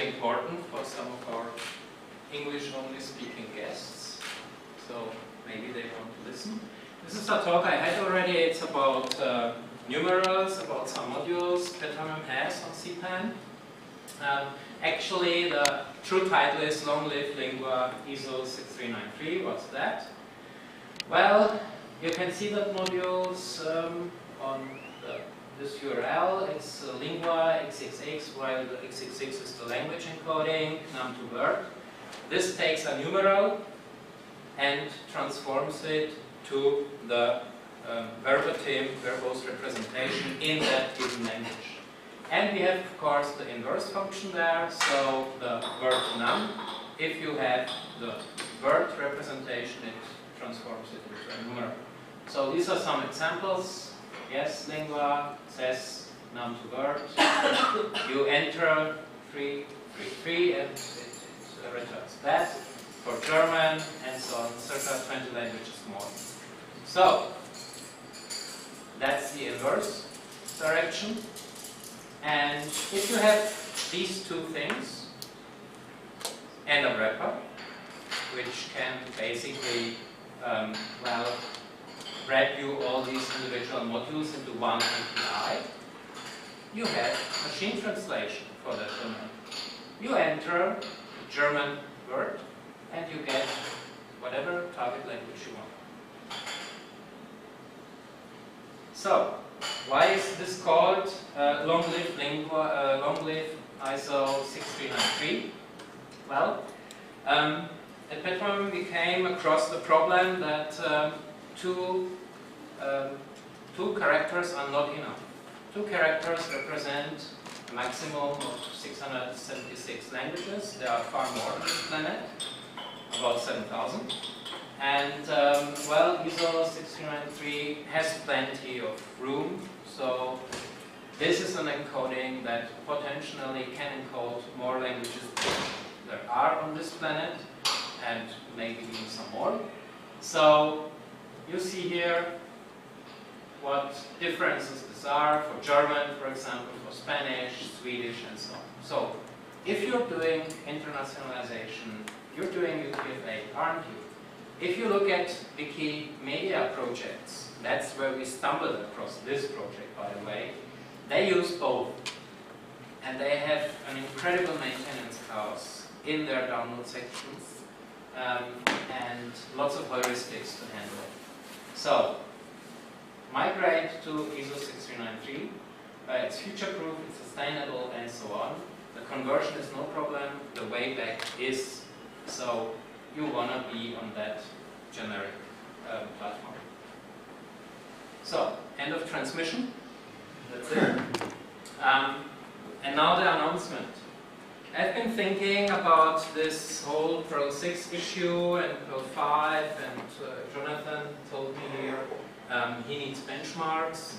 very important for some of our English-only speaking guests, so maybe they want to listen. This is a talk I had already. It's about numerals, about some modules Petamem has on CPAN. Actually, the true title is Long Live Lingua ISO 6393. What's that? Well, you can see that modules on this URL. It's Lingua XXX, while the XXX is the language encoding, Num2Word. This takes a numeral and transforms it to the verbatim, verbose representation in that given language. And we have, of course, the inverse function there, so the Word2Num. If you have the word representation, it transforms it into a numeral. So these are some examples. Yes, Lingua says Num2Word. You enter 333 and it returns that. For German and so on, circa 20 languages more. So that's the inverse direction. And if you have these two things and a wrapper, which can basically, well, wrap you all these individual modules into one API, you have machine translation for that domain. You enter a German word and you get whatever target language you want. So, why is this called Long Live Lingua, Long Live ISO 6393? Well, at Petamem we came across the problem that two characters are not enough. 2 characters represent a maximum of 676 languages. There are far more on this planet, about 7,000. And, well, ISO 6393 has plenty of room, so this is an encoding that potentially can encode more languages than there are on this planet, and maybe even some more. So, you see here what differences these are for German, for example, for Spanish, Swedish, and so on. So, if you're doing internationalization, you're doing UTF-8, aren't you? If you look at Wikimedia projects, that's where we stumbled across this project, by the way. They use both. And they have an incredible maintenance chaos in their download sections and lots of heuristics to handle. So, migrate to ISO 6393. It's future-proof, it's sustainable, and so on. The conversion is no problem. The way back is. So, you want to be on that generic platform. So, end of transmission. That's it. And now the announcement. I've been thinking about this whole Perl6 issue and Perl5, and Jonathan told me here he needs benchmarks,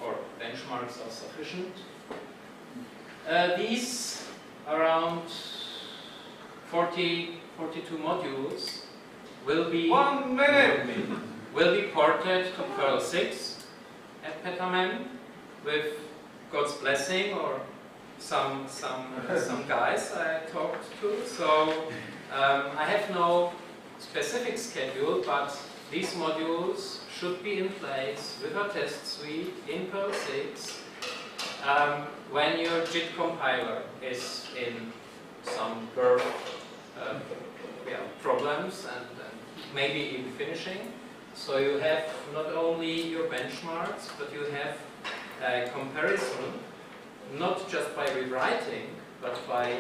or benchmarks are sufficient. These around 42 modules will be will be ported to Perl6 at Petamem with God's blessing, or some guys I talked to. So I have no specific schedule, but these modules should be in place with a test suite in Perl6 when your JIT compiler is in some Perl problems and maybe even finishing. So you have not only your benchmarks, but you have a comparison, not just by rewriting, but by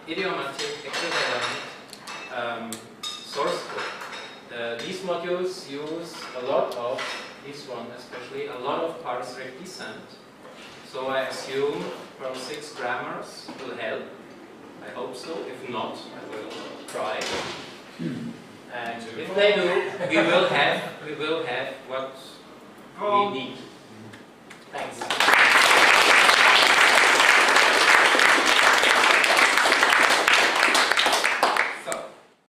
idiomatic equivalent source code. These modules use a lot of, this one especially, a lot of parse rec descent. So I assume Perl6 grammars will help. I hope so. If not, I will try. And if they do, we will have what we need. Thanks.